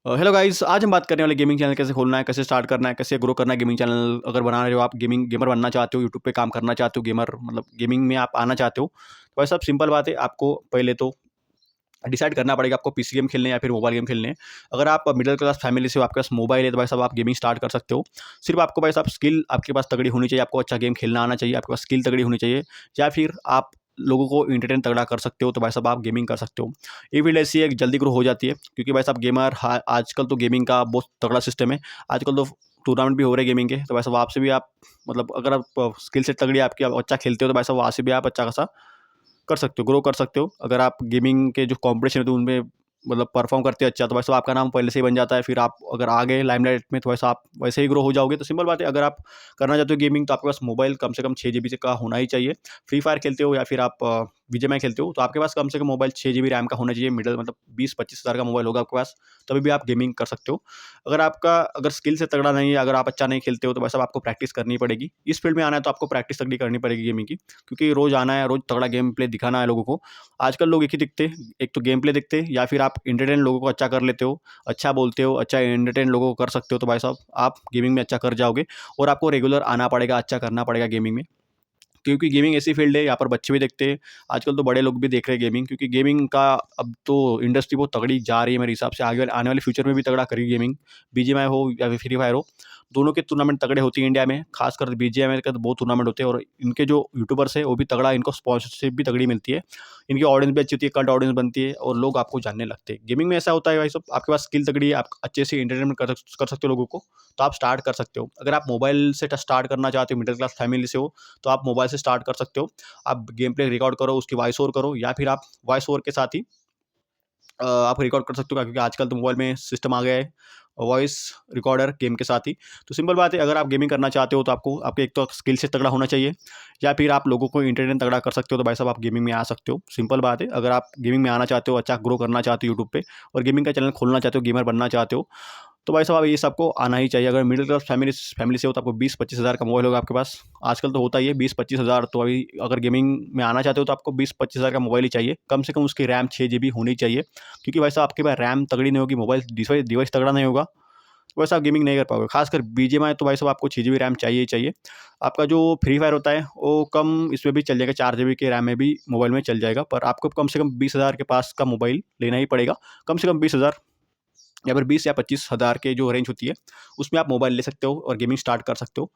Hello guys, आज हम बात करने वाले गेमिंग चैनल कैसे खोलना है, कैसे स्टार्ट करना है, कैसे ग्रो करना है गेमिंग चैनल। अगर बना रहे हो आप, गेमर बनना चाहते हो, यूट्यूब पे काम करना चाहते हो, गेमर मतलब गेमिंग में आप आना चाहते हो, तो भाई साहब सिंपल बात है। आपको पहले तो डिसाइड करना पड़ेगा आपको पीसी गेम खेलने हैं या फिर मोबाइल गेम खेलने हैं। अगर आप मिडिल क्लास फैमिली से हो, आपके पास मोबाइल है, तो भाई साहब आप गेमिंग स्टार्ट कर सकते हो। सिर्फ आपको भाई साहब स्किल आपके पास तगड़ी होनी चाहिए, आपको अच्छा गेम खेलना आना चाहिए, आपके पास स्किल तगड़ी होनी चाहिए, या फिर आप लोगों को इंटरटेन तगड़ा कर सकते हो, तो भाई साहब आप गेमिंग कर सकते हो। ये फील्ड ऐसी है कि जल्दी ग्रो हो जाती है, क्योंकि भाई साहब आजकल तो गेमिंग का बहुत तगड़ा सिस्टम है। आजकल तो टूर्नामेंट भी हो रहे हैं गेमिंग के, तो भाई साहब आपसे भी आप मतलब अगर आप स्किल सेट तगड़ी है आपकी, आप अच्छा खेलते हो, तो भाई साहब वहाँ से भी आप अच्छा खासा कर सकते हो, ग्रो कर सकते हो। अगर आप गेमिंग के जो कॉम्पिटिशन होते हैं उनमें मतलब परफॉर्म करते हैं अच्छा, तो वैसे आपका नाम पहले से ही बन जाता है। फिर आप अगर आ गए लाइमलाइट में, तो वैसा आप वैसे ही ग्रो हो जाओगे। तो सिंपल बात है, अगर आप करना चाहते हो गेमिंग, तो आपके पास मोबाइल कम से कम 6 GB का होना ही चाहिए। फ्री फायर खेलते हो या फिर आप बीजीएमआई खेलते हो, तो आपके पास कम से कम मोबाइल 6 GB रैम का होना चाहिए। मिडल मतलब 20-25 हज़ार का मोबाइल होगा आपके पास, तभी भी आप गेमिंग कर सकते हो। अगर स्किल से तगड़ा नहीं है, अगर आप अच्छा नहीं खेलते हो, तो वैसा आपको प्रैक्टिस करनी पड़ेगी। इस फील्ड में आना है तो आपको प्रैक्टिस तगड़ी करनी पड़ेगी गेमिंग की, क्योंकि रोज़ आना है, रोज़ तगड़ा गेम प्ले दिखाना है लोगों को। आजकल लोग एक ही दिखते हैं, एक तो गेम प्ले दिखते हैं, या फिर आप एंटरटेन लोगों को अच्छा कर लेते हो, अच्छा बोलते हो, अच्छा एंटरटेन लोगों को कर सकते हो, तो भाई साहब आप गेमिंग में अच्छा कर जाओगे। और आपको रेगुलर आना पड़ेगा, अच्छा करना पड़ेगा गेमिंग में, क्योंकि गेमिंग ऐसी फील्ड है, यहाँ पर बच्चे भी देखते हैं। आजकल तो बड़े लोग भी देख रहे हैं गेमिंग, क्योंकि गेमिंग का अब तो इंडस्ट्री बहुत तगड़ी जा रही है मेरे हिसाब से। आने वाले फ्यूचर में भी तगड़ा करेगी गेमिंग। बीजीएमआई हो या फिर फ्री फायर हो, दोनों के टूर्नामेंट तगड़े होती है इंडिया में। खासकर बीजीएमआई का तो बहुत टूर्नामेंट होते हैं, और इनके जो यूट्यूबर्स है वो भी तगड़ा, इनको स्पॉन्सरशिप भी तगड़ी मिलती है। इनकी ऑडियंस भी अच्छी होती है, कल्ट ऑडियंस बनती है, और लोग आपको जानने लगते हैं। गेमिंग में ऐसा होता है भाई साहब, आपके पास स्किल तगड़ी है, आप अच्छे से इंटरटेनमेंट कर सकते हो लोगों को, तो आप स्टार्ट कर सकते हो। अगर आप मोबाइल से स्टार्ट करना चाहते हो, मिडिल क्लास फैमिली से हो, तो आप मोबाइल से स्टार्ट कर सकते हो। आप गेम प्ले रिकॉर्ड करो, उसकी वॉइस ओवर करो, या फिर आप वॉइस ओवर के साथ ही आप रिकॉर्ड कर सकते हो, क्योंकि आजकल तो मोबाइल में सिस्टम आ गया है वॉइस रिकॉर्डर गेम के साथ ही। तो सिंपल बात है, अगर आप गेमिंग करना चाहते हो, तो आपको आपके एक तो स्किल से तगड़ा होना चाहिए, या फिर आप लोगों को इंटरटेन तगड़ा कर सकते हो, तो भाई साहब आप गेमिंग में आ सकते हो। सिंपल बात है, अगर आप गेमिंग में आना चाहते हो, अच्छा ग्रो करना चाहते हो यूट्यूब पे, और गेमिंग का चैनल खोलना चाहते हो, गेमर बनना चाहते हो, तो भाई साहब ये सबको आना ही चाहिए। अगर मिडिल क्लास फैमिली से हो, तो आपको 20-25 हज़ार का मोबाइल होगा आपके पास। आजकल तो होता ही है 20-25 हज़ार। तो अभी अगर गेमिंग में आना चाहते हो, तो आपको 20-25 हज़ार का मोबाइल ही चाहिए। कम से कम उसकी रैम 6 GB होनी चाहिए, क्योंकि भाई साहब आपके पास रैम तगड़ी नहीं होगी, मोबाइल डिवाइस डिवाइस तगड़ा नहीं होगा, तो वैसा आप गेमिंग नहीं कर पाओगे। खासकर बीजीएमआई तो भाई साहब आपको 6 GB रैम चाहिए ही चाहिए। आपका जो फ्री फायर होता है वो कम इसमें भी चल जाएगा, 4 GB के रैम में भी मोबाइल में चल जाएगा, पर आपको कम से कम 20 हज़ार के पास का मोबाइल लेना ही पड़ेगा। कम से कम 20 हज़ार, या फिर 20 या 25 हज़ार के जो रेंज होती है, उसमें आप मोबाइल ले सकते हो और गेमिंग स्टार्ट कर सकते हो।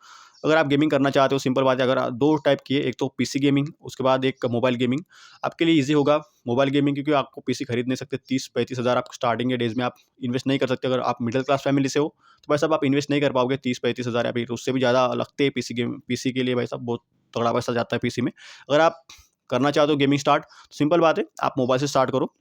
अगर आप गेमिंग करना चाहते हो, सिंपल बात है, अगर दो टाइप की है, एक तो पीसी गेमिंग, उसके बाद एक मोबाइल गेमिंग। आपके लिए ईजी होगा मोबाइल गेमिंग, क्योंकि आपको पीसी खरीद नहीं सकते। 30-35 हज़ार आप स्टार्टिंग के डेज में आप इन्वेस्ट नहीं कर सकते। अगर आप मिडिल क्लास फैमिली से हो, तो भाई साहब आप इन्वेस्ट नहीं कर पाओगे 30-35 हज़ार, या फिर उससे भी ज़्यादा लगते हैं पीसी के लिए। भाई साहब बहुत तगड़ा पैसा जाता है पीसी में। अगर आप करना चाहते हो गेमिंग स्टार्ट, तो सिंपल बात है, आप मोबाइल से स्टार्ट करो।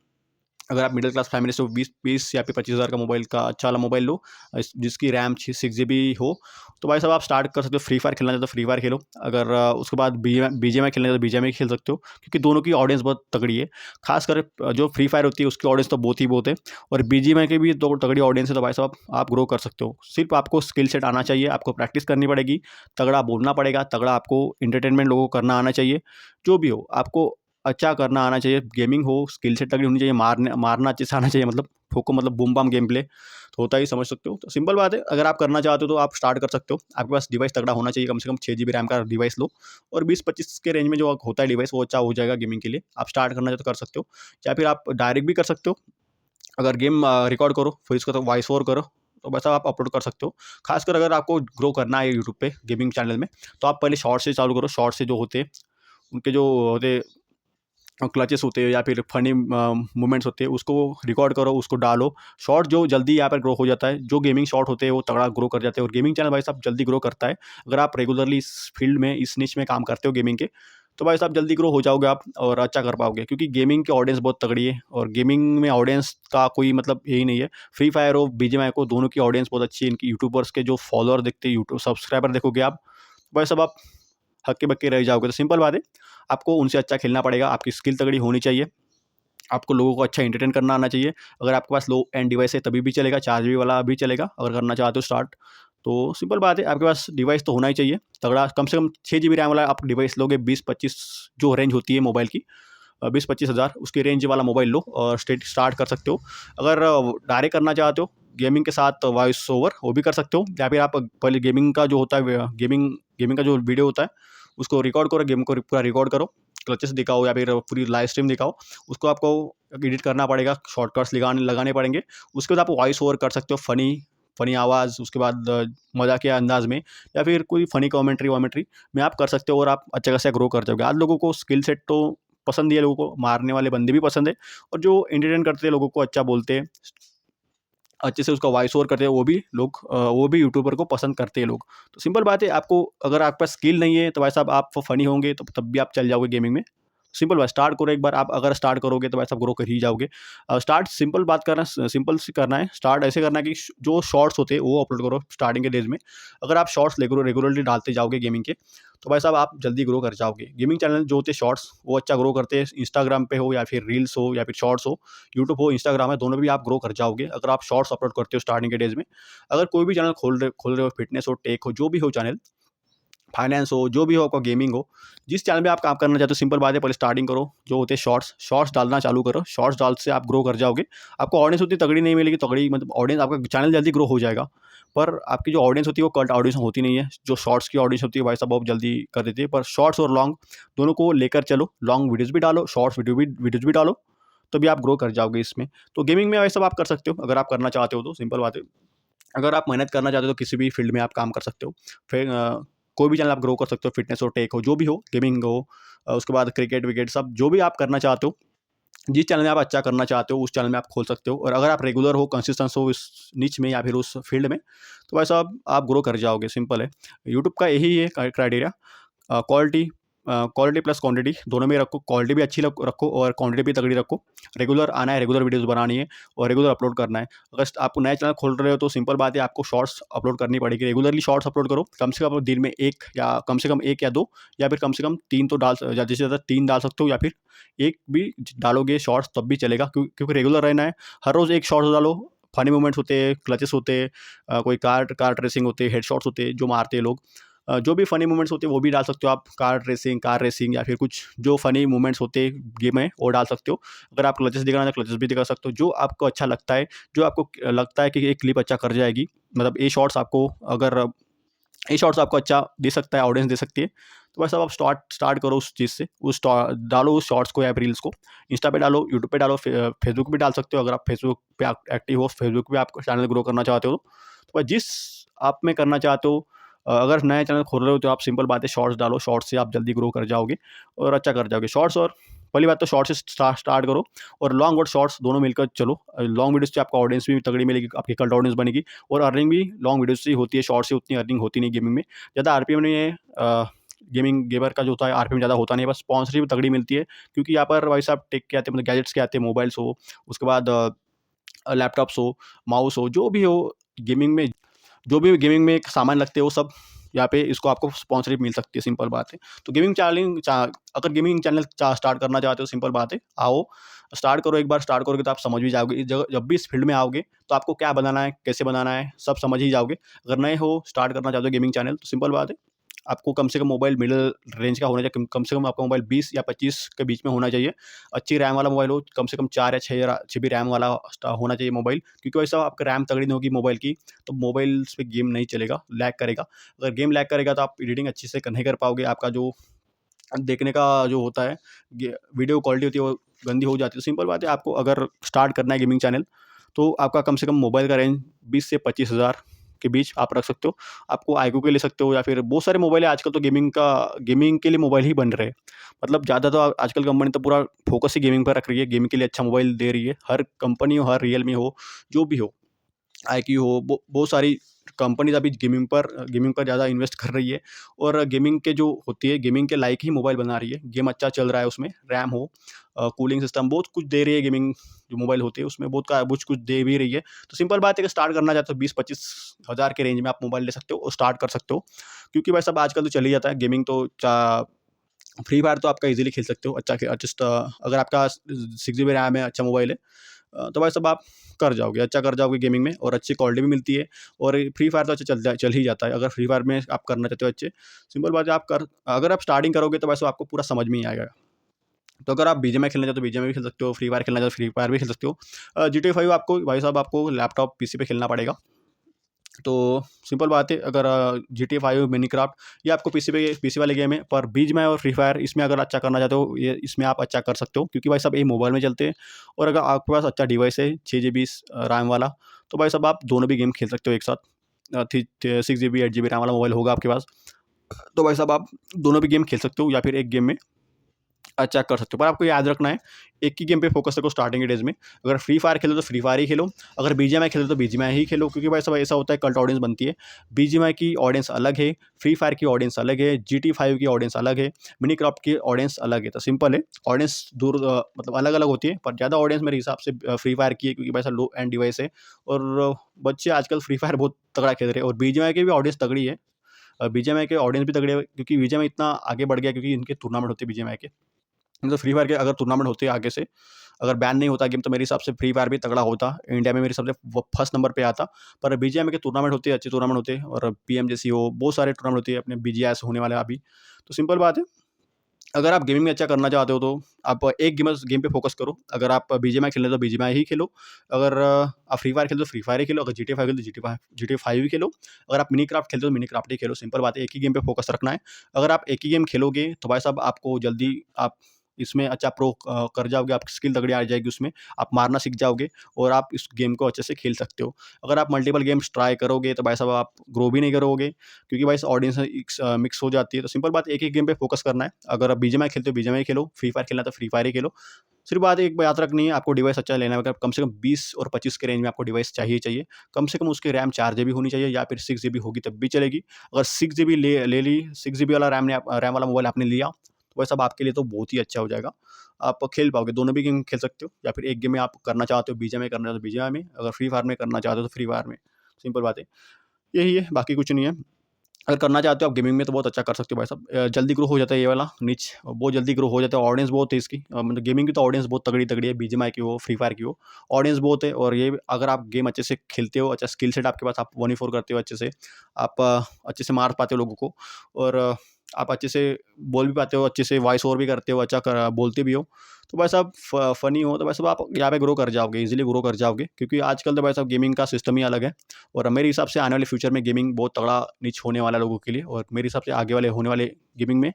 अगर आप मिडिल क्लास फैमिली से हो, 20 या फिर 25 हज़ार का मोबाइल का अच्छा वाला मोबाइल लो, जिसकी रैम 6 GB हो, तो भाई साहब आप स्टार्ट कर सकते हो। फ्री फायर खेलना चाहते हो, फ्री फायर खेलो। अगर उसके बाद बीजीएमआई खेलना चाहते हो, बीजीएमआई खेल सकते हो, क्योंकि दोनों की ऑडियंस बहुत तगड़ी है। खासकर जो फ्री फायर होती है उसकी ऑडियंस तो बहुत है, और बीजीएमआई की भी तो तगड़ी ऑडियंस है। तो भाई साहब आप ग्रो कर सकते हो। सिर्फ आपको स्किल सेट आना चाहिए, आपको प्रैक्टिस करनी पड़ेगी, तगड़ा बोलना पड़ेगा, तगड़ा आपको इंटरटेनमेंट लोगों को करना आना चाहिए। जो भी हो, आपको अच्छा करना आना चाहिए। गेमिंग हो, स्किल सेट तगड़ी होनी चाहिए, मारना अच्छे से आना चाहिए, मतलब ठोको, मतलब बूम बाम गेम प्ले तो होता ही, समझ सकते हो। तो सिंपल बात है, अगर आप करना चाहते हो तो आप स्टार्ट कर सकते हो। आपके पास डिवाइस तगड़ा होना चाहिए, कम से कम 6 GB रैम का डिवाइस लो, और 20-25 के रेंज में जो होता है डिवाइस, वो अच्छा हो जाएगा गेमिंग के लिए। आप स्टार्ट करना चाहते हो कर सकते हो, या फिर आप डायरेक्ट भी कर सकते हो। अगर गेम रिकॉर्ड करो, फिर इसको तो वॉइस ओवर करो, तो वैसा आप अपलोड कर सकते हो। खासकर अगर आपको ग्रो करना है यूट्यूब पे गेमिंग चैनल में, तो आप पहले शॉर्ट से चालू करो। शॉर्ट से जो होते हैं, उनके जो होते क्लचेस होते हैं या फिर फनी मोमेंट्स होते हैं, उसको रिकॉर्ड करो, उसको डालो। शॉर्ट जो जल्दी यहाँ पर ग्रो हो जाता है, जो गेमिंग शॉर्ट होते हैं वो तगड़ा ग्रो कर जाते हैं, और गेमिंग चैनल भाई साहब जल्दी ग्रो करता है। अगर आप रेगुलरली इस फील्ड में, इस निश में काम करते हो गेमिंग के, तो भाई साहब जल्दी ग्रो हो जाओगे आप, और अच्छा कर पाओगे, क्योंकि गेमिंग की ऑडियंस बहुत तगड़ी है, और गेमिंग में ऑडियंस का कोई मतलब यही नहीं है। फ्री फायर हो, बीजीएमआई को, दोनों की ऑडियंस बहुत अच्छी है। इनकी यूट्यूबर्स के जो फॉलोअर देखते हैं, यूट्यूब सब्सक्राइबर देखोगे आप, भाई साहब आप हक्के बक्के रह जाओगे। तो सिंपल बात है, आपको उनसे अच्छा खेलना पड़ेगा, आपकी स्किल तगड़ी होनी चाहिए, आपको लोगों को अच्छा एंटरटेन करना आना चाहिए। अगर आपके पास लो एंड डिवाइस है तभी भी चलेगा, 4 GB वाला भी चलेगा, अगर करना चाहते हो स्टार्ट। तो सिंपल बात है, आपके पास डिवाइस तो होना ही चाहिए तगड़ा। कम से कम 6 GB रैम वाला आप डिवाइस लोगे, 20-25 जो रेंज होती है मोबाइल की, 20-25 हज़ार उसकी रेंज वाला मोबाइल लो, और स्टार्ट कर सकते हो। अगर डायरेक्ट करना चाहते हो, गेमिंग के साथ वॉइस ओवर वो भी कर सकते हो, या फिर आप पहले गेमिंग का जो होता है गेमिंग गेमिंग का जो वीडियो होता है उसको रिकॉर्ड करो, गेम को पूरा रिकॉर्ड करो, क्लचेस दिखाओ या फिर पूरी लाइव स्ट्रीम दिखाओ। उसको आपको एडिट करना पड़ेगा, शॉर्टकट्स लगाने लगाने पड़ेंगे। उसके बाद आप वॉइस ओवर कर सकते हो, फ़नी फ़नी आवाज़, उसके बाद मज़ाकिया अंदाज में या फिर कोई फ़नी कॉमेंट्री वॉमेंट्री में आप कर सकते हो, और आप अच्छा खासा ग्रो कर जाओगे। आज लोगों को स्किल सेट तो पसंद ही है, लोगों को मारने वाले बंदे भी पसंद है, और जो एंटरटेन करते हैं लोगों को, अच्छा बोलते हैं, अच्छे से उसका वॉइस ओवर करते हैं, वो भी लोग वो भी यूट्यूबर को पसंद करते हैं लोग। तो सिंपल बात है, आपको अगर आपके पास स्किल नहीं है तो भाई साहब आप फ़नी होंगे तो तब भी आप चल जाओगे गेमिंग में। सिंपल बात, स्टार्ट करो एक बार, आप अगर स्टार्ट करोगे तो भाई साहब ग्रो कर ही जाओगे। स्टार्ट सिंपल बात करना, सिंपल से करना है। स्टार्ट ऐसे करना है कि जो शॉर्ट्स होते हैं वो अपलोड करो स्टार्टिंग के डेज़ में। अगर आप शॉर्ट्स रेगुलरली डालते जाओगे गेमिंग के, तो भाई साहब आप जल्दी ग्रो कर जाओगे। गेमिंग चैनल जो होते हैं शॉर्ट्स, वो अच्छा ग्रो करते हैं। इंस्टाग्राम पे हो या फिर रील्स हो या फिर शॉर्ट्स हो, यूट्यूब हो, इंस्टाग्राम है, दोनों में भी आप ग्रो कर जाओगे अगर आप शॉर्ट्स अपलोड करते हो स्टार्टिंग के डेज़ में। अगर कोई भी चैनल खोल रहे हो, फिटनेस हो, टेक हो, जो भी हो चैनल, फाइनेंस हो, जो भी हो, आपका गेमिंग हो, जिस चैनल में आप काम करना चाहते हो, सिंपल बात है, पहले स्टार्टिंग करो, जो होते हैं शॉर्ट्स, शॉर्ट्स डालना चालू करो। शॉर्ट्स डाल से आप ग्रो कर जाओगे। आपको ऑडियंस उतनी तगड़ी नहीं मिलेगी, तगड़ी मतलब ऑडियंस, आपका चैनल जल्दी ग्रो हो जाएगा, पर आपकी जो ऑडियंस होती है वो कल्ट ऑडियंस होती नहीं है। जो शॉर्ट्स की ऑडियंस होती है भाई साहब बहुत जल्दी कर देती है। पर शॉर्ट्स और लॉन्ग दोनों को लेकर चलो, लॉन्ग वीडियोज़ भी डालो, शॉर्ट्स वीडियोज़ भी डालो, तभी आप ग्रो कर जाओगे इसमें। तो गेमिंग में वैसा आप कर सकते हो, अगर आप करना चाहते हो तो, सिंपल बात है। अगर आप मेहनत करना चाहते हो तो किसी भी फील्ड में आप काम कर सकते हो। फिर कोई भी चैनल आप ग्रो कर सकते हो, फिटनेस हो, टेक हो, जो भी हो, गेमिंग हो, उसके बाद क्रिकेट विकेट सब जो भी आप करना चाहते हो, जिस चैनल में आप अच्छा करना चाहते हो उस चैनल में आप खोल सकते हो। और अगर आप रेगुलर हो, कंसिस्टेंस हो इस निच में या फिर उस फील्ड में, तो वैसा आप ग्रो कर जाओगे, सिंपल है। यूट्यूब का यही है criteria, quality quality plus quantity दोनों में रखो। क्वालिटी भी अच्छी रखो और क्वांटिटी भी तगड़ी रखो। रेगुलर आना है, रेगुलर वीडियोस बनानी है और रेगुलर अपलोड करना है। अगर आप नया चैनल खोल रहे हो तो सिंपल बात है, आपको शॉर्ट्स अपलोड करनी पड़ेगी। रेगुलरली शॉर्ट्स अपलोड करो, कम से कम दिन में 1 या कम से कम 1 या 2 या फिर कम से कम 3 तो ज़्यादा से ज़्यादा 3 डाल सकते हो, या फिर 1 भी डालोगे शॉर्ट्स तब भी चलेगा, क्योंकि रेगुलर रहना है। हर रोज़ 1 शॉर्ट्स डालो। फनी मोमेंट्स होते हैं, क्लचेस होते हैं, कोई कार कार रेसिंग होते हैं, हेडशॉट्स होते हैं जो मारते हैं लोग, जो भी फ़नी मोमेंट्स होते हैं वो भी डाल सकते हो आप। कार रेसिंग या फिर कुछ जो फ़नी मोमेंट्स होते हैं गेम में वो डाल सकते हो। अगर आप क्लचेस दिखाना है तो क्लचेस भी दिखा सकते हो, जो आपको अच्छा लगता है, जो आपको लगता है कि ये क्लिप अच्छा कर जाएगी, मतलब ये शॉट्स आपको, अगर ये शॉट्स आपको अच्छा दे सकता है, ऑडियंस दे सकती है, तो बस अब आप स्टार्ट करो उस चीज़ से, डालो उस शॉर्ट्स को या रील्स को। इंस्टा पे डालो, यूट्यूब पे डालो, फेसबुक पे डाल सकते हो। अगर आप फेसबुक पे एक्टिव हो, फेसबुक पे आप चैनल ग्रो करना चाहते हो, तो बस जिस आप में करना चाहते हो, अगर नया चैनल खोल रहे हो तो आप सिंपल बात है शॉर्ट्स डालो। शॉर्ट्स से आप जल्दी ग्रो कर जाओगे और अच्छा कर जाओगे। शॉर्ट्स, और पहली बात तो शॉर्ट्स से स्टार्ट करो, और लॉन्ग और शॉर्ट्स दोनों मिलकर चलो। लॉन्ग वीडियोज़ से आपको ऑडियंस भी तगड़ी मिलेगी, आपकी कल्ट ऑडियंस बनेगी, और अर्निंग भी लॉन्ग वीडियोज़ से ही होती है, शॉर्ट्स से उतनी अर्निंग होती नहीं गेमिंग में। ज़्यादा आरपीएम नहीं है, गेमिंग गेमर का जो होता है आरपीएम ज़्यादा होता नहीं है, बस स्पॉन्सरशिप तगड़ी मिलती है, क्योंकि यहाँ पर भाई साहब टेक के आते हैं, मतलब गैजेट्स के आते हैं, मोबाइल्स हो, उसके बाद लैपटॉप्स हो, माउस हो, जो भी हो गेमिंग में, जो भी गेमिंग में एक सामान लगते हैं वो सब यहाँ पे इसको आपको स्पॉन्सरशिप मिल सकती है, सिंपल बात है। तो अगर गेमिंग चैनल स्टार्ट करना चाहते हो, सिंपल बात है, आओ स्टार्ट करो। एक बार स्टार्ट करोगे तो आप समझ भी जाओगे, इस जगह जब भी इस फील्ड में आओगे तो आपको क्या बनाना है, कैसे बनाना है, सब समझ ही जाओगे। अगर नए हो, स्टार्ट करना चाहते हो गेमिंग चैनल, तो सिंपल बात है, आपको कम से कम मोबाइल मिडल रेंज का होना चाहिए। कम से कम आपका मोबाइल 20 या 25 के बीच में होना चाहिए। अच्छी रैम वाला मोबाइल हो, कम से कम 4 या 6 जीबी रैम वाला होना चाहिए मोबाइल, क्योंकि वैसा आपका रैम तगड़ी नहीं होगी मोबाइल की, तो मोबाइल्स पे गेम नहीं चलेगा, लैग करेगा। अगर गेम लैग करेगा तो आप एडिटिंग अच्छे से नहीं कर पाओगे। आपका जो देखने का जो होता है, वीडियो क्वालिटी होती है वो गंदी हो जाती है। तो सिंपल बात है, आपको अगर स्टार्ट करना है गेमिंग चैनल, तो आपका कम से कम मोबाइल का रेंज 20 से 25,000 के बीच आप रख सकते हो। आपको आईक्यू के ले सकते हो, या फिर बहुत सारे मोबाइल है आजकल, तो गेमिंग के लिए मोबाइल ही बन रहे हैं। मतलब ज़्यादा तो आजकल कंपनी तो पूरा फोकस ही गेमिंग पर रख रही है, गेमिंग के लिए अच्छा मोबाइल दे रही है। हर कंपनी हो, हर रियलमी हो, जो भी हो, आईक्यू हो, बहुत सारी कंपनीज अभी गेमिंग पर ज़्यादा इन्वेस्ट कर रही है, और गेमिंग के जो होती है, गेमिंग के लायक ही मोबाइल बना रही है। गेम अच्छा चल रहा है उसमें, रैम हो, कूलिंग सिस्टम, बहुत कुछ दे रही है गेमिंग जो मोबाइल होती है उसमें, बहुत कुछ दे भी रही है। तो सिंपल बात है कि स्टार्ट करना चाहते हो 20-25 हज़ार के रेंज में आप मोबाइल ले सकते हो और स्टार्ट कर सकते हो, क्योंकि भाई सब आजकल तो चल ही जाता है गेमिंग। तो फ्री फायर तो आपका इजीली खेल सकते हो, अगर आपका 6 GB रैम है, अच्छा मोबाइल है, तो भाई सब आप कर जाओगे, अच्छा कर जाओगे गेमिंग में, और अच्छी क्वालिटी भी मिलती है। और फ्री फायर तो अच्छा चल ही जाता है। अगर फ्री फायर में आप करना चाहते हो अच्छे, सिंपल बात है, अगर आप स्टार्टिंग करोगे तो वैसे आपको पूरा समझ में ही आएगा। तो अगर आप बीजीएमआई खेलना चाहते हो तो बीजीएमआई भी खेल सकते हो, फ्री फायर खेलना चाहते हो फ्री फायर भी खेल सकते हो। GTA 5 आपको भाई साहब आपको लैपटॉप पीसी पे खेलना पड़ेगा। तो सिंपल बात है, अगर GTA 5 मिनीक्राफ्ट ये आपको पीसी वाले गेम है, पर बीजीएमआई और फ्री फायर इसमें अगर अच्छा करना चाहते हो, ये इसमें आप अच्छा कर सकते हो, क्योंकि भाई साहब ये मोबाइल में चलते हैं। और अगर आपके पास अच्छा डिवाइस है 6 GB रैम वाला, तो भाई साहब आप दोनों भी गेम खेल सकते हो एक साथ। 6 GB 8 GB रैम वाला मोबाइल होगा आपके पास, तो भाई साहब आप दोनों भी गेम खेल सकते हो, या फिर एक गेम में अच्छा कर सकते हो। पर आपको याद रखना है, एक ही गेम पे फोकस रखो स्टार्टिंग के डेज में। अगर फ्री फायर खेलो तो फ्री फायर ही खेलो, अगर बीजीएमआई खेलो तो बीजीएमआई ही खेलो, क्योंकि भाई सब ऐसा होता है कल्ट ऑडियंस बनती है। बीजीएमआई की ऑडियंस अलग है, फ्री फायर की ऑडियंस अलग है, GT 5 की ऑडियंस अलग है, मिनी क्रॉप की ऑडियंस अलग है। तो सिंपल है, ऑडियंस दूर मतलब अलग अलग होती है, पर ज़्यादा ऑडियंस मेरे हिसाब से फ्री फायर की है, क्योंकि भाई लो एंड डिवाइस है। और बच्चे आजकल फ्री फायर बहुत तगड़ा खेल रहे हैं, और बीजीएमआई की भी ऑडियंस तगड़ी है। बीजीएमआई के ऑडियंस भी तगड़ी है, क्योंकि बीजीएमआई इतना आगे बढ़ गया, क्योंकि इनके टूर्नामेंट होते हैं बीजीएमआई के। मतलब फ्री फायर के अगर टूर्नामेंट होते आगे से, अगर बैन नहीं होता गेम, तो मेरे हिसाब से फ्री फायर भी तगड़ा होता, इंडिया में मेरे हिसाब से वो फर्स्ट नंबर पे आता। पर बीजीएमआई के टूर्नामेंट होते हैं, अच्छे टूर्नामेंट होते हैं, और पीएमजीसी हो, बहुत सारे टूर्नामेंट होते हैं, अपने बीजीएस होने वाले हैं अभी। तो सिंपल बात है, अगर आप गेमिंग में अच्छा करना चाहते हो तो आप एक गेम पे फोकस करो। अगर आप बीजीएमआई खेल रहे हो तो बीजीएमआई ही खेलो, अगर आप फ्री फायर खेलो तो फ्री फायर ही खेलो, अगर GTA 5 खेलो तो GTA 5 ही खेलो, अगर आप मिनी क्राफ्ट खेलते हो तो मिनी क्राफ्ट ही खेलो। सिंपल बात है, एक ही गेम पे फोकस रखना है। अगर आप एक ही गेम खेलोगे तो भाई साहब आपको जल्दी आप इसमें अच्छा प्रो कर जाओगे, आपकी स्किल तगड़ी आ जाएगी उसमें, आप मारना सीख जाओगे, और आप इस गेम को अच्छे से खेल सकते हो। अगर आप मल्टीपल गेम्स ट्राई करोगे तो भाई साहब आप ग्रो भी नहीं करोगे, क्योंकि भाई ऑडियंस मिक्स हो जाती है। तो सिंपल बात, एक ही गेम पे फोकस करना है। अगर आप बीजीएमआई खेलते हो बीजीएमआई खेलो, फ्री फायर खेलना है तो फ्री फायर ही खेलो। सिर्फ बात एक याद रखनी है, आपको डिवाइस अच्छा लेना है। अगर कम से कम 20 और 25 के रेंज में आपको डिवाइस चाहिए चाहिए। कम से कम उसकी रैम 4 GB होनी चाहिए, या फिर 6 GB होगी तब भी चलेगी। अगर 6 GB ले ली, 6 GB वाला रैम वाला मोबाइल आपने लिया, तो वह सब आपके लिए तो बहुत ही अच्छा हो जाएगा। आप खेल पाओगे, दोनों भी गेम खेल सकते हो, या फिर एक गेम में आप करना चाहते हो बीजीएमआई करना चाहते हो बीजीएमआई में, अगर फ्री फायर में करना चाहते हो तो फ्री फायर में। सिंपल बात है, यही है, बाकी कुछ नहीं है। अगर करना चाहते हो आप गेमिंग में तो बहुत अच्छा कर सकते हो भाई साहब। जल्दी ग्रो हो जाता है ये वाला निच, बहुत जल्दी ग्रो हो जाता है, ऑडियंस बहुत है इसकी। मतलब गेमिंग की तो ऑडियंस बहुत तगड़ी तगड़ी है, बीजीएमआई की हो फ्री फायर की हो, ऑडियंस बहुत है। और ये अगर आप गेम अच्छे से खेलते हो, अच्छा स्किल सेट आपके पास, आप 1v4 करते हो अच्छे से, आप अच्छे से मार पाते हो लोगों को, और आप अच्छे से बोल भी पाते हो, अच्छे से वॉइस ओवर भी करते हो, अच्छा बोलते भी हो, तो भाई साहब फनी हो, तो भाई साहब आप यहाँ पे ग्रो कर जाओगे, इजीली ग्रो कर जाओगे, क्योंकि आजकल तो भाई साहब गेमिंग का सिस्टम ही अलग है। और मेरे हिसाब से आने वाले फ्यूचर में गेमिंग बहुत तगड़ा निच होने वाला है लोगों के लिए, और मेरे हिसाब से आगे वाले होने वाले गेमिंग में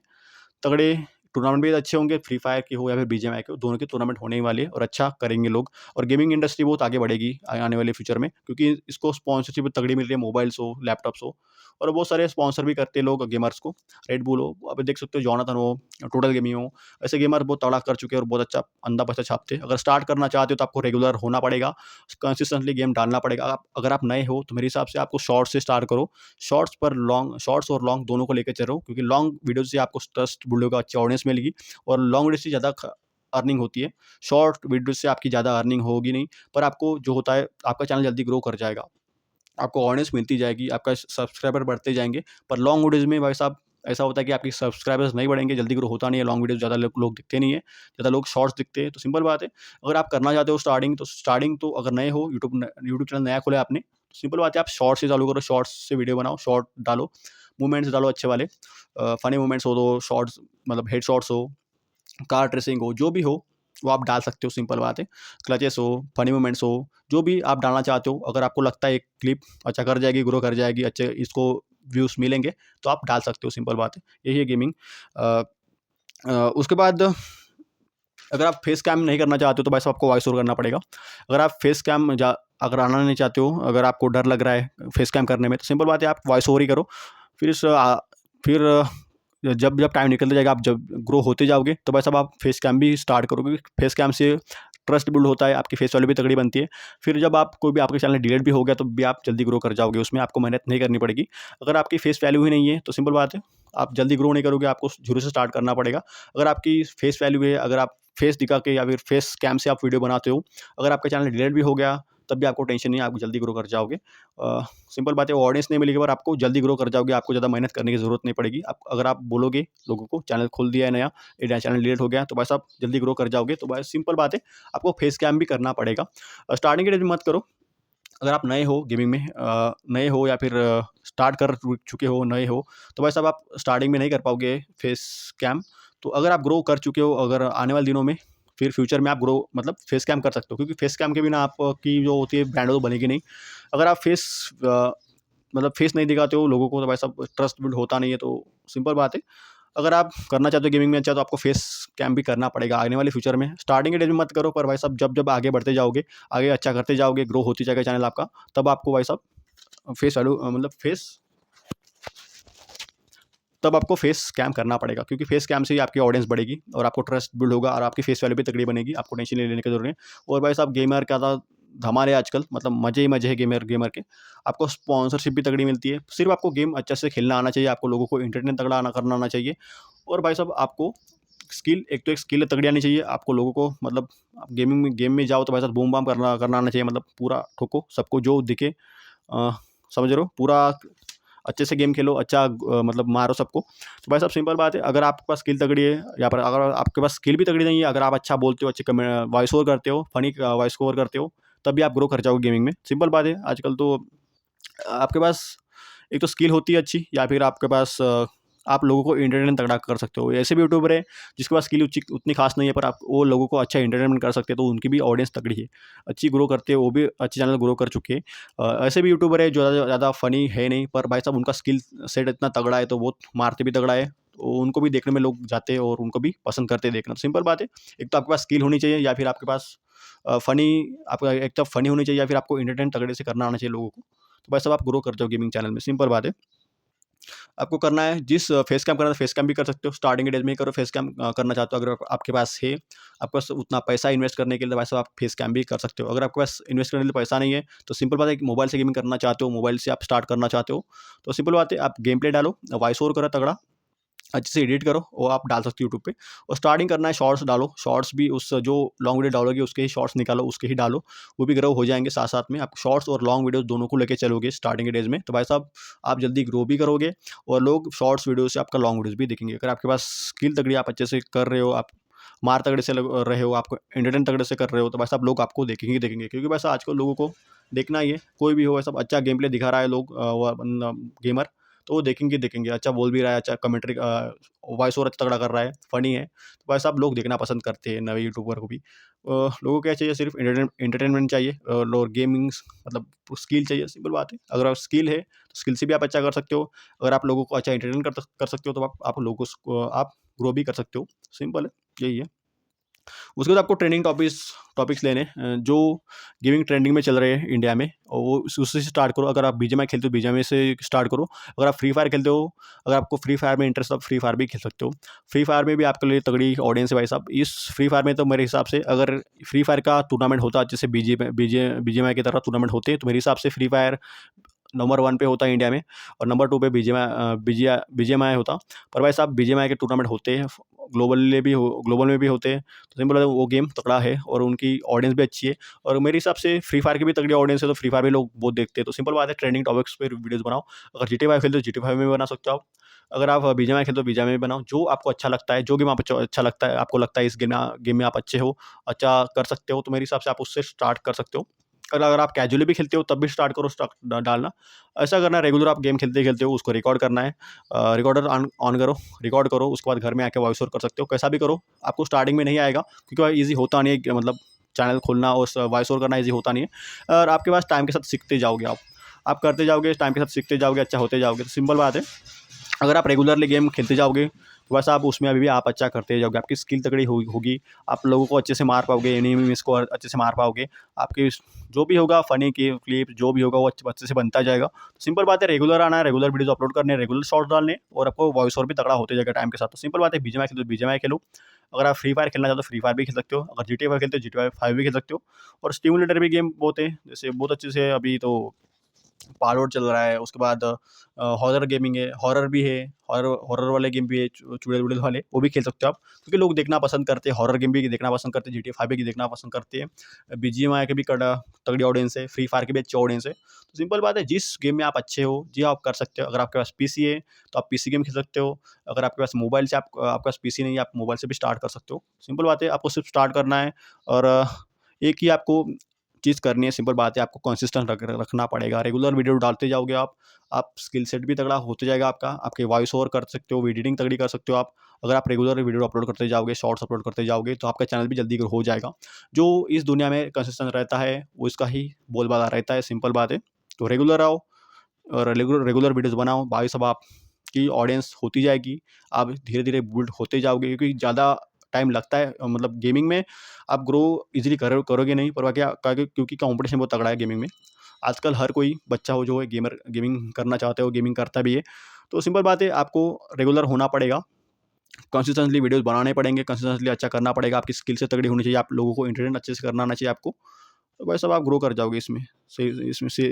तगड़े टूर्नामेंट भी अच्छे होंगे, फ्री फायर के हो या फिर बीजीएमआई के हो, दोनों के टूर्नामेंट होने ही वाले हैं, और अच्छा करेंगे लोग। और गेमिंग इंडस्ट्री बहुत आगे बढ़ेगी आने वाले फ्यूचर में, क्योंकि इसको स्पॉन्सरशिप तगड़ी मिल रही है, मोबाइल्स हो, लैपटॉप्स हो, और बहुत सारे स्पॉन्सर भी करते हैं लोग गेमर्स को। रेड बुल हो, अभी देख सकते हो, जॉनथन हो, टोटल गेमिंग हो, ऐसे गेमर बहुत तगड़ा कर चुके हैं, और बहुत अच्छा अंधा पैसा छापते हैं। अगर स्टार्ट करना चाहते हो तो आपको रेगुलर होना पड़ेगा, कंसिस्टेंटली गेम डालना पड़ेगा। अगर आप नए हो तो मेरे हिसाब से आपको शॉर्ट्स से स्टार्ट करो, शॉर्ट्स और लॉन्ग दोनों को लेकर चलो, क्योंकि लॉन्ग वीडियो से आपको ट्रस्ट बिल्ड होगा, अच्छी ऑडियंस मिलेगी, और लॉन्ग वीडियो से ज़्यादा अर्निंग होती है। शॉर्ट वीडियो से आपकी ज़्यादा अर्निंग होगी नहीं, पर आपको जो होता है, आपका चैनल जल्दी ग्रो कर जाएगा, आपको ऑडियंस मिलती जाएगी, आपका सब्सक्राइबर बढ़ते जाएंगे। पर लॉन्ग वीडियोज़ में भाई साहब ऐसा होता है कि आपकी सब्सक्राइबर्स नहीं बढ़ेंगे, जल्दी ग्रो होता नहीं है, लॉन्ग वीडियो ज़्यादा लोग दिखते नहीं है, ज़्यादा लोग शॉर्ट्स दिखते हैं। तो सिंपल बात है, अगर आप करना चाहते हो स्टार्टिंग तो अगर नए हो, यूट्यूब चैनल नया खोला है आपने, तो सिंपल बात है, आप शॉर्ट्स से चालू करो, शॉर्ट्स से वीडियो बनाओ, शॉर्ट डालो, मूवमेंट्स डालो अच्छे वाले, फनी मूवमेंट्स हो तो शॉर्ट्स, मतलब हेड शॉट्स हो, कार ट्रेसिंग हो, जो भी हो वो आप डाल सकते हो। सिंपल बात है, क्लचेस हो, फनी मोमेंट्स हो, जो भी आप डालना चाहते हो, अगर आपको लगता है एक क्लिप अच्छा कर जाएगी, ग्रो कर जाएगी, अच्छे इसको व्यूज़ मिलेंगे, तो आप डाल सकते हो। सिंपल बात है, यही है गेमिंग। उसके बाद अगर आप फेस कैम नहीं करना चाहते हो तो भाई साहब आपको वॉइस ओवर करना पड़ेगा। अगर आप फेस कैम अगर आना नहीं चाहते हो, अगर आपको डर लग रहा है फेस कैम करने में, तो सिंपल बात है, आप वॉइस ओवर ही करो। फिर फिर जब जब टाइम निकलता जाएगा, आप जब ग्रो होते जाओगे, तो भाई साहब आप फेस कैम भी स्टार्ट करोगे। फेस कैम से ट्रस्ट बिल्ड होता है, आपकी फेस वैल्यू भी तगड़ी बनती है। फिर जब आप कोई भी आपके चैनल डिलीट भी हो गया, तो भी आप जल्दी ग्रो कर जाओगे, उसमें आपको मेहनत नहीं करनी पड़ेगी। अगर आपकी फेस वैल्यू ही नहीं है तो सिंपल बात है, आप जल्दी ग्रो नहीं करोगे, आपको जीरो से स्टार्ट करना पड़ेगा। अगर आपकी फेस वैल्यू है, अगर आप फेस दिखा के या फिर फेस कैम से आप वीडियो बनाते हो, अगर आपका चैनल डिलीट भी हो गया, तब भी आपको टेंशन नहीं है, आप जल्दी ग्रो कर जाओगे। सिंपल बात है, वो ऑडियंस नहीं मिलेगी, पर आपको जल्दी ग्रो कर जाओगे, आपको ज़्यादा मेहनत करने की ज़रूरत नहीं पड़ेगी। आप अगर आप बोलोगे लोगों को चैनल खोल दिया है नया, ये चैनल डिलीट हो गया, तो भाई साहब जल्दी ग्रो कर जाओगे। तो भाई सिंपल बात है, आपको फेस कैम भी करना पड़ेगा। स्टार्टिंग के डेज में मत करो। अगर आप नए हो गेमिंग में, नए हो या फिर स्टार्ट कर चुके हो, नए हो, तो भाई साहब आप स्टार्टिंग में नहीं कर पाओगे फेस कैम। तो अगर आप ग्रो कर चुके हो, अगर आने वाले दिनों में फिर फ्यूचर में आप ग्रो मतलब फेस कैम कर सकते हो, क्योंकि फेस कैम के बिना आपकी जो होती है ब्रांड वो बनेगी नहीं। अगर आप मतलब फेस नहीं दिखाते हो लोगों को तो भाई साहब ट्रस्ट बिल्ड होता नहीं है। तो सिंपल बात है, अगर आप करना चाहते हो गेमिंग में अच्छा, तो आपको फेस कैम भी करना पड़ेगा आने वाले फ्यूचर में। स्टार्टिंग के डेज में मत करो, पर भाई साहब जब जब आगे बढ़ते जाओगे, आगे अच्छा करते जाओगे, ग्रो होती जाएगा चैनल आपका, तब आपको भाई साहब फेस वैल्यू मतलब फेस तब आपको फेस कैम करना पड़ेगा, क्योंकि फेस कैम से ही आपकी ऑडियंस बढ़ेगी और आपको ट्रस्ट बिल्ड होगा और आपकी फेस वैल्यू भी तगड़ी बनेगी, आपको टेंशन नहीं लेने की जरूरत नहीं। और भाई साहब गेमर का था धमाल है आजकल, मतलब मजे ही मजे है गेमर गेमर के। आपको स्पॉन्सरशिप भी तगड़ी मिलती है, सिर्फ आपको गेम अच्छे से खेलना आना चाहिए, आपको लोगों को इंटरटेन तगड़ा करना आना चाहिए। और भाई साहब आपको स्किल, एक तो एक स्किल तगड़ी आनी चाहिए आपको, लोगों को मतलब आप गेम में जाओ तो भाई साहब बूम बाम करना करना आना चाहिए, मतलब पूरा ठोको सबको जो दिखे, अ, समझ रहे हो, पूरा अच्छे से गेम खेलो, अच्छा मतलब मारो सबको। तो भाई साहब सिंपल बात है, अगर आपके पास स्किल तगड़ी है या पर अगर आपके पास स्किल भी तगड़ी नहीं है, अगर आप अच्छा बोलते हो, अच्छे वॉइस ओवर करते हो, फनी वॉइस ओवर करते हो, तभी आप ग्रो कर जाओगे गेमिंग में। सिंपल बात है, आजकल तो आपके पास एक तो स्किल होती है अच्छी, या फिर आपके पास आप लोगों को एंटरटेन तगड़ा कर सकते हो। ऐसे भी यूट्यूबर है जिसके पास स्किल उतनी खास नहीं है, पर आप वो लोगों को अच्छा एंटरटेनमेंट कर सकते हैं, तो उनकी भी ऑडियंस तगड़ी है, अच्छी ग्रो करते हैं, वो भी अच्छे चैनल ग्रो कर चुके हैं। ऐसे भी यूट्यूबर है जो ज़्यादा ज़्यादा फनी है नहीं, पर भाई साहब उनका स्किल सेट इतना तगड़ा है, तो वो मारते भी तगड़ा है, तो उनको भी देखने में लोग जाते हैं और उनको भी पसंद करते हैं देखना। सिंपल बात है, एक तो आपके पास स्किल होनी चाहिए, या फिर आपके पास फनी, आपका एक तो फनी होनी चाहिए, या फिर आपको एंटरटेन तगड़े से करना आना चाहिए लोगों को, तो भाई साहब आप ग्रो कर जाओ गेमिंग चैनल में। सिंपल बात है, आपको करना है जिस फेस कैम करना है फेस कैम भी कर सकते हो, स्टार्टिंग के डेज में ही करो। फेस कैम करना चाहते हो, अगर आपके पास है, आपके पास उतना पैसा इन्वेस्ट करने के लिए, वैसे आप फेस कैम भी कर सकते हो। अगर आपके पास इन्वेस्ट करने के लिए पैसा नहीं है, तो सिंपल बात है कि मोबाइल से गेमिंग करना चाहते हो, मोबाइल से आप स्टार्ट करना चाहते हो, तो सिंपल बात है, आप गेम प्ले डालो, वॉइस ओवर करो तगड़ा, अच्छे से एडिट करो, वो आप डाल सकते हो यूट्यूब पे। और स्टार्टिंग करना है, शॉर्ट्स डालो, शॉर्ट्स भी उस जो लॉन्ग वीडियो डालोगे उसके ही शॉर्ट्स निकालो, उसके ही डालो, वो भी ग्रो हो जाएंगे साथ साथ में। आप शॉर्ट्स और लॉन्ग वीडियो दोनों को लेके चलोगे स्टार्टिंग के डेज में, तो भाई साहब आप जल्दी ग्रो भी करोगे, और लोग शॉर्ट्स वीडियो से आपका लॉन्ग वीडियोज भी देखेंगे। अगर आपके पास स्किल तगड़ी, आप अच्छे से कर रहे हो, आप मार तगड़े से रहे हो, आपको एंटरटेन तगड़े से कर रहे हो, तो भाई साहब लोग आपको देखेंगे ही देखेंगे, क्योंकि वैसा आजकल लोगों को देखना ही है, कोई भी हो, सब अच्छा गेम प्ले दिखा रहा है लोग, गेमर, तो वो देखेंगे देखेंगे, अच्छा बोल भी रहा है, अच्छा कमेंट्री वॉइस ओवर अच्छा तगड़ा कर रहा है, फ़नी है, तो भाई साहब लोग देखना पसंद करते हैं नए यूट्यूबर को भी। लोगों को क्या चाहिए, सिर्फ एंटरटेनमेंट चाहिए, और गेमिंग्स मतलब स्किल चाहिए, सिंपल बात है। अगर आप स्किल है, तो स्किल से भी आप अच्छा कर सकते हो। अगर आप लोगों को अच्छा एंटरटेन कर सकते हो, तो आप लोगों को आप ग्रो भी कर सकते हो। सिंपल है, यही है। उसके बाद आपको ट्रेंडिंग टॉपिक्स लेने जो गेमिंग ट्रेंडिंग में चल रहे हैं इंडिया में, और वो उससे स्टार्ट करो। अगर आप बीजीएमआई खेलते हो, बीजीएमआई से स्टार्ट करो। अगर आप फ्री फायर खेलते हो, अगर आपको फ्री फायर में इंटरेस्ट है, आप फ्री फायर भी खेल सकते हो। फ्री फायर में भी आपके लिए तगड़ी ऑडियंस है भाई साहब। इस फ्री फायर में तो मेरे हिसाब से, अगर फ्री फायर का टूर्नामेंट होता जैसे बीजीएमआई की तरह टूर्नामेंट होते, तो मेरे हिसाब से फ्री फायर नंबर 1 पे होता है इंडिया में, और नंबर 2 पे बीजीएमआई होता। पर भाई साहब बीजीएमआई के टूर्नामेंट होते हैं, ग्लोबल में भी होते हैं, तो सिंपल है, वो गेम तगड़ा है और उनकी ऑडियंस भी अच्छी है। और मेरे हिसाब से फ्री फायर की भी तगड़ी ऑडियंस है, तो फ्री फायर भी लोग बहुत देखते हैं। तो सिंपल बात है, ट्रेंडिंग टॉपिक्स पे वीडियोज़ बनाओ। अगर जीटी फाइव खेलते हो, जीटी फाइव में भी बना सकते हो आप। अगर आप बीजीएमआई खेलते हो, बीजीएमआई में बनाओ, जो आपको अच्छा लगता है, जो गेम आप अच्छा लगता है, आपको लगता है इस गेम में आप अच्छे हो, अच्छा कर सकते हो, तो मेरे हिसाब से आप उससे स्टार्ट कर सकते हो। अगर आप कैजुअली भी खेलते हो, तब भी स्टार्ट करो, डालना। ऐसा करना है, रेगुलर आप गेम खेलते हो, उसको रिकॉर्ड करना है। रिकॉर्डर ऑन ऑन करो, रिकॉर्ड करो, उसके बाद घर में आके वॉइस ओवर कर सकते हो, कैसा भी करो। आपको स्टार्टिंग में नहीं आएगा, क्योंकि ईज़ी होता नहीं है, मतलब चैनल खोलना और वॉइस ओवर करना ईज़ी होता नहीं है, और आपके पास टाइम के साथ सीखते जाओगे आप करते जाओगे, टाइम के साथ सीखते जाओगे, अच्छा होते जाओगे। तो सिंपल बात है, अगर आप रेगुलरली गेम खेलते जाओगे, तो बस आप उसमें अभी भी आप अच्छा करते जाओगे, आपकी स्किल तगड़ी होगी, आप लोगों को अच्छे से मार पाओगे, एनिमीज़ को अच्छे से मार पाओगे, आपकी जो भी होगा फ़नी की क्लिप जो भी होगा वो अच्छे से बनता जाएगा। तो सिंपल बात है, रेगुलर आना है, रेगुलर वीडियोज़ अपलोड करने हैं, रेगुलर शॉर्ट्स डालने हैं, और आपको वॉइस ओवर भी तगड़ा होते जाएगा टाइम के साथ। तो सिंपल बात है, बीजीएमआई खेलो तो बीजीएमआई खेलो। अगर आप फ्री फायर खेलना चाहते हो, फ्री फायर भी खेल सकते हो। अगर जीटीए फाइव खेलते हो, जीटीए फाइव भी खेल सकते हो। और स्टिमुलेटर भी गेम बहुत है, जैसे बहुत अच्छे से अभी तो पालोड चल रहा है, उसके बाद हॉरर गेमिंग है, हॉरर भी है, हॉरर हॉरर वाले गेम भी है, चुड़ैल-वुड़ैल वाले, वो भी खेल सकते हो आप, क्योंकि लोग देखना पसंद करते हैं, हॉरर गेम भी देखना पसंद करते हैं, जीटीए 5 भी देखना पसंद करते हैं। बीजीएमआई के भी तगड़ी ऑडियंस है, फ्री फायर की भी अच्छी ऑडियंस है। तो सिंपल बात है, जिस गेम में आप अच्छे हो, जी आप कर सकते हो। अगर आपके पास पीसी है, तो आप पीसी गेम खेल सकते हो। अगर आपके पास मोबाइल से आपके पास पीसी नहीं है, आप मोबाइल से भी स्टार्ट कर सकते हो। सिंपल बात है, आपको सिर्फ स्टार्ट करना है, और एक ही आपको चीज़ करनी है, सिंपल बात है, आपको कंसिस्टेंट रखना पड़ेगा। रेगुलर वीडियो डालते जाओगे आप स्किल सेट भी तगड़ा होते जाएगा आपका, आपके वॉइस ओवर कर सकते हो, एडिटिंग तगड़ी कर सकते हो आप, अगर आप रेगुलर वीडियो अपलोड करते जाओगे, शॉर्ट्स अपलोड करते जाओगे, तो आपका चैनल भी जल्दी ग्रो हो जाएगा। जो इस दुनिया में कंसिस्टेंट रहता है, वो इसका ही बोलबाला रहता है, सिंपल बात है। तो रेगुलर आओ और रेगुलर रेगुलर वीडियोज़ बनाओ, भाई साहब आपकी ऑडियंस होती जाएगी, आप धीरे-धीरे बिल्ड होते जाओगे, क्योंकि ज़्यादा टाइम लगता है, मतलब गेमिंग में आप ग्रो ईज़िली करोगे नहीं, पर क्या क्योंकि कॉम्पिटिशन बहुत तगड़ा है गेमिंग में। आजकल हर कोई बच्चा हो जो है गेमिंग करना चाहता है, वो गेमिंग करता भी है। तो सिंपल बात है, आपको रेगुलर होना पड़ेगा, कंसिस्टेंटली वीडियोज़ बनाने पड़ेंगे, कंसिस्टेंटली अच्छा करना पड़ेगा, आपकी स्किल से तगड़ी होनी चाहिए, आप लोगों को एंटरटेन अच्छे से करना आना चाहिए आपको। तो भाई साहब आप ग्रो कर जाओगे इसमें, सही इसमें से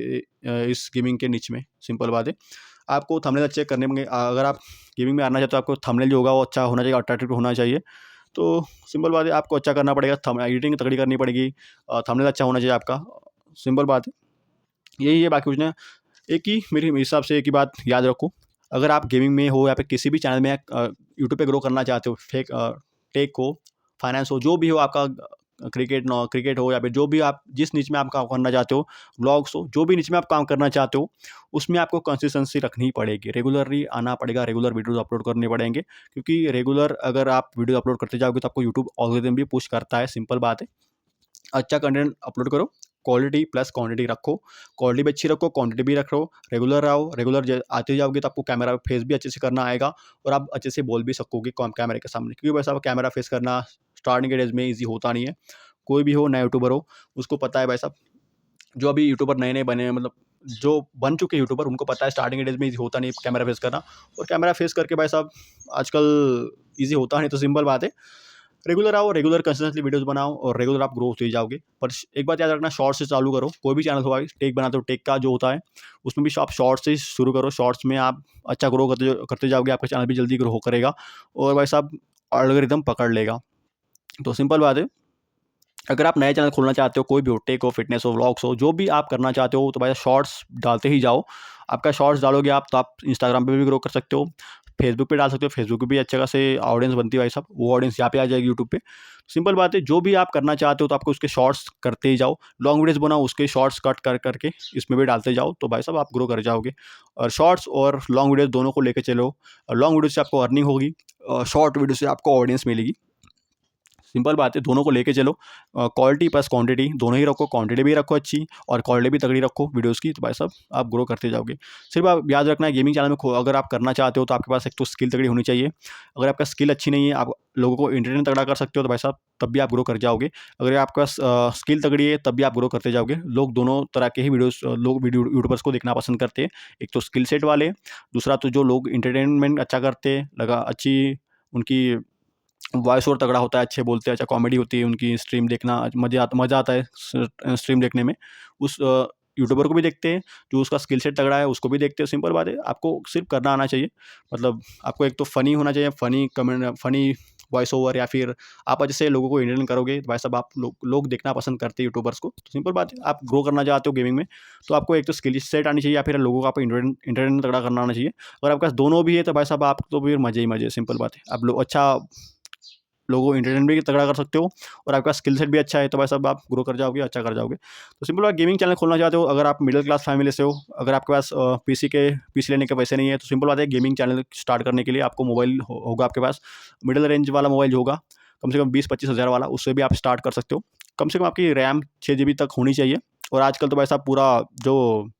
इस गेमिंग के निच में, सिंपल बात है। आपको थंबनेल अच्छे करने होंगे, अगर आप गेमिंग में आना चाहते हो, आपको थंबनेल जो होगा वो अच्छा होना चाहिए, अट्रैक्टिव होना चाहिए। तो सिंपल बात है, आपको अच्छा करना पड़ेगा, एडिटिंग तगड़ी करनी पड़ेगी, थंबनेल अच्छा होना चाहिए आपका, सिंपल बात है। यही है, बाकी कुछ नहीं। एक ही मेरे हिसाब से एक ही बात याद रखो, अगर आप गेमिंग में हो या फिर किसी भी चैनल में यूट्यूब पे ग्रो करना चाहते हो, टेक हो, फाइनेंस हो, जो भी हो आपका, क्रिकेट हो या फिर जो भी आप जिस निच में आप काम करना चाहते हो, व्लॉग्स हो, जो भी निच में आप काम करना चाहते हो, उसमें आपको कंसिस्टेंसी रखनी पड़ेगी, रेगुलरली आना पड़ेगा, रेगुलर वीडियोज़ अपलोड करने पड़ेंगे, क्योंकि रेगुलर अगर आप वीडियो अपलोड करते जाओगे तो आपको यूट्यूब एल्गोरिथम भी पुश करता है, सिंपल बात है। अच्छा कंटेंट अपलोड करो, क्वालिटी प्लस क्वांटिटी रखो, क्वालिटी भी अच्छी रखो, क्वांटिटी भी रखो, रेगुलर आओ, रेगुलर आते जाओगे तो आपको कैमरा फेस भी अच्छे से करना आएगा, और आप अच्छे से बोल भी सकोगे कैमरे के सामने, क्योंकि वैसा कैमरा फेस करना स्टार्टिंग के डेज में ईजी होता नहीं है। कोई भी हो, नया यूट्यूबर हो, उसको पता है भाई साहब, जो अभी यूट्यूबर नए नए बने हैं, मतलब जो बन चुके यूट्यूबर, उनको पता है स्टार्टिंग के डेज में ईजी होता नहीं कैमरा फेस करना, और कैमरा फेस करके भाई साहब आजकल ईजी होता नहीं। तो सिंपल बात है, रेगुलर आओ, रेगुलर कंसिस्टेंटली वीडियोज़ बनाओ, और रेगुलर आप ग्रो होते जाओगे। पर एक बात याद रखना, शॉर्ट्स से चालू करो, कोई भी चैनल हो भाई, टेक बनाते हो, टेक का जो होता है, उसमें भी आप शॉर्ट्स से शुरू करो, शॉर्ट्स में आप अच्छा ग्रो करते करते जाओगे, आपका चैनल भी जल्दी ग्रो करेगा, और भाई साहब एल्गोरिथम पकड़ लेगा। तो सिंपल बात है, अगर आप नया चैनल खोलना चाहते हो, कोई भी हो, टेक हो, फिटनेस हो, व्लॉग्स हो, जो भी आप करना चाहते हो, तो भाई शॉर्ट्स डालते ही जाओ। आपका शॉर्ट्स डालोगे आप, तो आप इंस्टाग्राम पे भी ग्रो कर सकते हो, फेसबुक पे डाल सकते हो, फेसबुक पे भी अच्छे खासे ऑडियंस बनती है भाई साहब, वो ऑडियंस यहाँ पे आ जाएगी यूट्यूब पे। सिंपल बात है, जो भी आप करना चाहते हो तो आपको उसके शॉर्ट्स करते ही जाओ, लॉन्ग वीडियोज़ बनाओ, उसके शॉर्ट्स कट कर करके इसमें भी डालते जाओ, तो भाई साहब आप ग्रो कर जाओगे। और शॉर्ट्स और लॉन्ग वीडियोज़ दोनों को लेके चलो, लॉन्ग वीडियो से आपको अर्निंग होगी, शॉर्ट वीडियो से आपको ऑडियंस मिलेगी, सिंपल बात है, दोनों को लेके चलो, क्वालिटी प्लस क्वांटिटी दोनों ही रखो, क्वांटिटी भी रखो अच्छी, और क्वालिटी भी तगड़ी रखो वीडियोस की, तो भाई साहब आप ग्रो करते जाओगे। सिर्फ आप याद रखना है, गेमिंग चैनल में अगर आप करना चाहते हो, तो आपके पास एक तो स्किल तगड़ी होनी चाहिए। अगर आपका स्किल अच्छी नहीं है, आप लोगों को एंटरटेन तगड़ा कर सकते हो, तो भाई साहब तब भी आप ग्रो कर जाओगे। अगर आपके पास स्किल तगड़ी है, तब भी आप ग्रो करते जाओगे। लोग दोनों तरह के ही वीडियोस, लोग वीडियो यूट्यूबर्स को देखना पसंद करते हैं, एक तो स्किल सेट वाले, दूसरा तो जो लोग इंटरटेनमेंट अच्छा करते हैं, लगा अच्छी उनकी वॉइस ओवर तगड़ा होता है, अच्छे बोलते हैं, अच्छा कॉमेडी होती है उनकी, स्ट्रीम देखना मज़ा आता है स्ट्रीम देखने में। उस यूट्यूबर को भी देखते हैं, जो उसका स्किल सेट तगड़ा है उसको भी देखते हैं। सिंपल बात है, आपको सिर्फ करना आना चाहिए, मतलब आपको एक तो फ़नी होना चाहिए, funny comment, funny voice over, या फिर आप अच्छे से लोगों को एंटरटेन करोगे, तो भाई साहब आप लोग देखना पसंद करते हैं यूट्यूबर्स को। तो सिंपल बात है, आप ग्रो करना चाहते हो गेमिंग में, तो आपको एक तो स्किल सेट आनी चाहिए, या फिर लोगों को आपको एंटरटेन तगड़ा करना आना चाहिए। अगर आपके पास दोनों भी है, तो भाई साहब आप तो फिर मज़े ही मज़े, सिंपल बात है। आप लोग अच्छा लोगों को एंटरटेन भी तगड़ा कर सकते हो, और आपका स्किल सेट भी अच्छा है, तो भाई साहब आप ग्रो कर जाओगे, अच्छा कर जाओगे। तो सिंपल बात, गेमिंग चैनल खोलना चाहते हो, अगर आप मिडिल क्लास फैमिली से हो, अगर आपके पास पीसी लेने के पैसे नहीं है, तो सिंपल बात है, गेमिंग चैनल स्टार्ट करने के लिए आपको मोबाइल होगा आपके पास, मिडिल रेंज वाला मोबाइल जो होगा, कम से कम 20-25 हज़ार वाला, उससे भी आप स्टार्ट कर सकते हो। कम से कम आपकी रैम 6 GB तक होनी चाहिए, और आजकल तो भाई साहब पूरा जो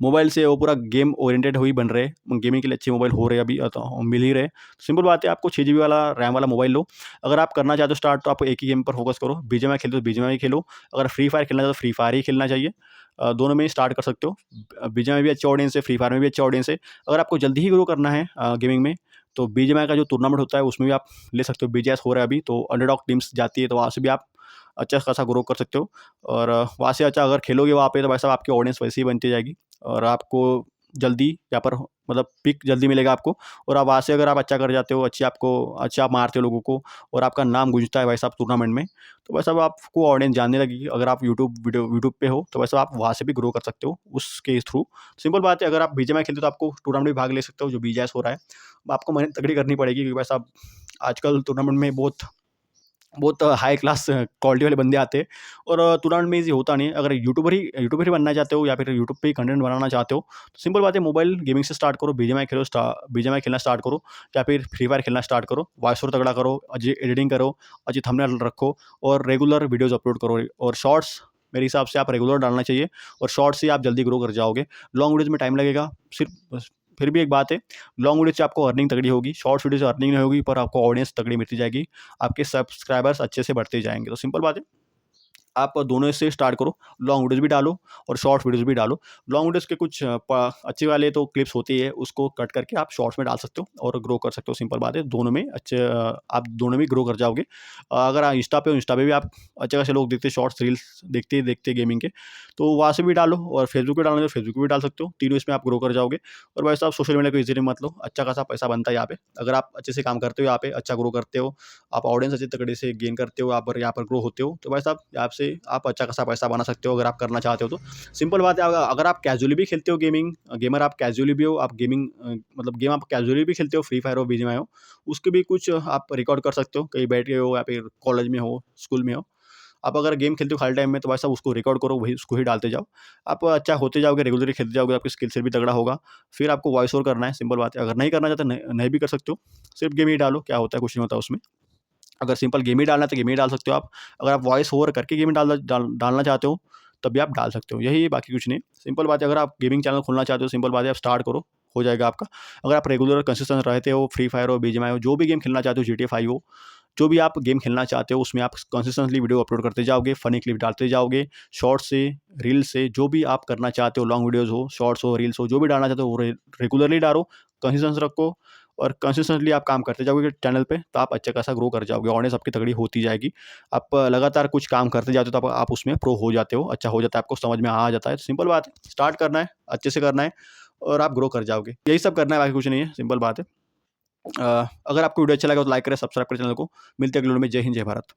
मोबाइल से वो पूरा गेम ओरिएंटेड हो ही बन रहे हैं, गेमिंग के लिए अच्छे मोबाइल हो रहे हैं अभी, तो मिल ही रहे। सिंपल बात है, आपको 6 GB वाला रैम वाला मोबाइल लो। अगर आप करना चाहते हो स्टार्ट, तो आप एक ही गेम पर फोकस करो, बीजीएमआई खेलते हो बीजीएमआई खेलो, अगर फ्री फायर खेलना चाहते हो फ्री फायर ही खेलना चाहिए, दोनों में ही स्टार्ट कर सकते हो। बीजीएमआई भी अच्छी ऑडियंस है, फ्री फायर में भी अच्छी ऑडियंस है। अगर आपको जल्दी ही ग्रो करना है गेमिंग में, तो बीजीएमआई का जो टूर्नामेंट होता है उसमें भी आप ले सकते हो, बीजीएस हो रहा है अभी, तो अंडरडॉग टीम्स जाती है, तो वहाँ से भी आप अच्छा खासा ग्रो कर सकते हो। और वहाँ से अच्छा अगर खेलोगे वहाँ पे, तो भाई साहब आपकी ऑडियंस वैसे ही बनती जाएगी, और आपको जल्दी यहाँ पर मतलब पिक जल्दी मिलेगा आपको। और आप वहाँ से अगर आप अच्छा कर जाते हो, अच्छा आप मारते हो लोगों को, और आपका नाम गूंजता है भाई साहब टूर्नामेंट में, तो भाई साहब आपको ऑडियंस जानने लगेगी। अगर आप यूट्यूब पे हो, तो भाई साहब आप वहाँ से भी ग्रो कर सकते हो उसके थ्रू। सिंपल बात है, अगर आप बीजीएमआई खेलते हो, तो आपको टूर्नामेंट में भाग ले सकते हो, जो बीजीएस हो रहा है। आपको मेहनत तगड़ी करनी पड़ेगी, क्योंकि भाई साहब आजकल टूर्नामेंट में बहुत बहुत हाई क्लास क्वालिटी वाले बंदे आते हैं। और टूर्नामेंट में ये होता नहीं है। अगर यूट्यूबर ही बनना चाहते हो या फिर यूट्यूब पे ही कंटेंट बनाना चाहते हो, तो सिंपल बात है, मोबाइल गेमिंग से स्टार्ट करो, बीजीएमआई खेलना स्टार्ट करो या फिर फ्री फायर खेलना स्टार्ट करो, वॉइस ओवर तगड़ा करो, अच्छी एडिटिंग करो, अच्छी थंबनेल रखो और रेगुलर वीडियोज़ अपलोड करो। और शॉर्ट्स मेरे हिसाब से आप रेगुलर डालना चाहिए और शॉर्ट्स से आप जल्दी ग्रो कर जाओगे। लॉन्ग वीडियोज़ में टाइम लगेगा, सिर्फ फिर भी एक बात है, लॉन्ग वीडियो से आपको अर्निंग तगड़ी होगी, शॉर्ट्स वीडियो से अर्निंग नहीं होगी, पर आपको ऑडियंस तगड़ी मिलती जाएगी, आपके सब्सक्राइबर्स अच्छे से बढ़ते जाएँगे। तो सिंपल बात है, आप दोनों से स्टार्ट करो, लॉन्ग वीडियोज़ भी डालो और शॉर्ट वीडियोज़ भी डालो। लॉन्ग वीडियोज़ के कुछ अच्छे वाले तो क्लिप्स होती है, उसको कट करके आप शॉर्ट्स में डाल सकते हो और ग्रो कर सकते हो। सिंपल बात है, दोनों में आप दोनों में ग्रो कर जाओगे। अगर आप इंस्टा पे हो, इंस्टा पे भी आप अच्छे खासे लोग देखते हैं शॉर्ट्स, रील्स देखते ही देखते गेमिंग के, तो वहाँ से भी डालो और फेसबुक पे डालना है तो फेसबुक पे भी डाल सकते हो। तीनों इसमें आप ग्रो कर जाओगे। और वैसे आप सोशल मीडिया को ईज़िली मत लो, अच्छा खासा पैसा बनता है यहाँ पे। अगर आप अच्छे से काम करते हो यहाँ पे, अच्छा ग्रो करते हो, आप ऑडियंस अच्छे तगड़े से गेन करते हो, यहाँ पर ग्रो होते हो, तो भाई साहब यहाँ से आप अच्छा खासा पैसा बना सकते हो अगर आप करना चाहते हो तो। सिंपल बात है, अगर आप कैजुअली भी खेलते हो गेमर आप कैजुअली भी हो, आप मतलब गेम आप कैजुअली भी खेलते हो, फ्री फायर हो, बीजीएमआई हो, उसके भी कुछ आप रिकॉर्ड कर सकते हो, कहीं बैठ के हो या फिर कॉलेज में हो, स्कूल में हो। आप अगर गेम खेलते हो खाली टाइम में, तो भाई साहब उसको रिकॉर्ड करो, वही उसको ही डालते जाओ। आप अच्छा होते जाओगे, रेगुलरली खेलते जाओगे, आपकी स्किल सेट भी तगड़ा होगा। फिर आपको वॉइस ओवर करना है, सिंपल बात है। अगर नहीं करना चाहते, नहीं भी कर सकते हो, सिर्फ गेम ही डालो, क्या होता है, कुछ नहीं होता उसमें। अगर सिंपल गेम ही डालना है तो गेम ही डाल सकते हो आप। अगर आप वॉइस ओवर करके गेम डालना चाहते हो, तब भी आप डाल सकते हो। यही है, बाकी कुछ नहीं। सिंपल बात है, अगर आप गेमिंग चैनल खोलना चाहते हो, सिंपल बात है, आप स्टार्ट करो, हो जाएगा आपका। अगर आप रेगुलर कंसिस्टेंट रहते हो, फ्री फायर हो, बीजीएमआई हो, जो भी गेम खेलना चाहते हो, जीटीए 5 हो, जो भी आप गेम खेलना चाहते हो, उसमें आप कंसिस्टेंटली वीडियो अपलोड करते जाओगे, फ़नी क्लिप डालते जाओगे, शॉर्ट्स से, रील्स से, जो भी आप करना चाहते हो, लॉन्ग वीडियोज़ हो, शॉर्ट्स हो, रील्स हो, जो भी डालना चाहते हो, वो रेगुलरली डालो, कंसिस्टेंस रखो और कंसिस्टेंटली आप काम करते जाओगे चैनल पे, तो आप अच्छा खासा ग्रो कर जाओगे, ऑडियंस आपकी तगड़ी होती जाएगी। आप लगातार कुछ काम करते जाते हो, तो आप उसमें प्रो हो जाते हो, अच्छा हो जाता है, आपको समझ में आ जाता है। सिंपल बात है, स्टार्ट करना है, अच्छे से करना है और आप ग्रो कर जाओगे। यही सब करना है, बाकी कुछ नहीं है, सिंपल बात है। अगर आपको वीडियो अच्छा लगा तो लाइक करें, सब्सक्राइब करें चैनल को। मिलते हैं अगले वीडियो में। जय हिंद, जय भारत।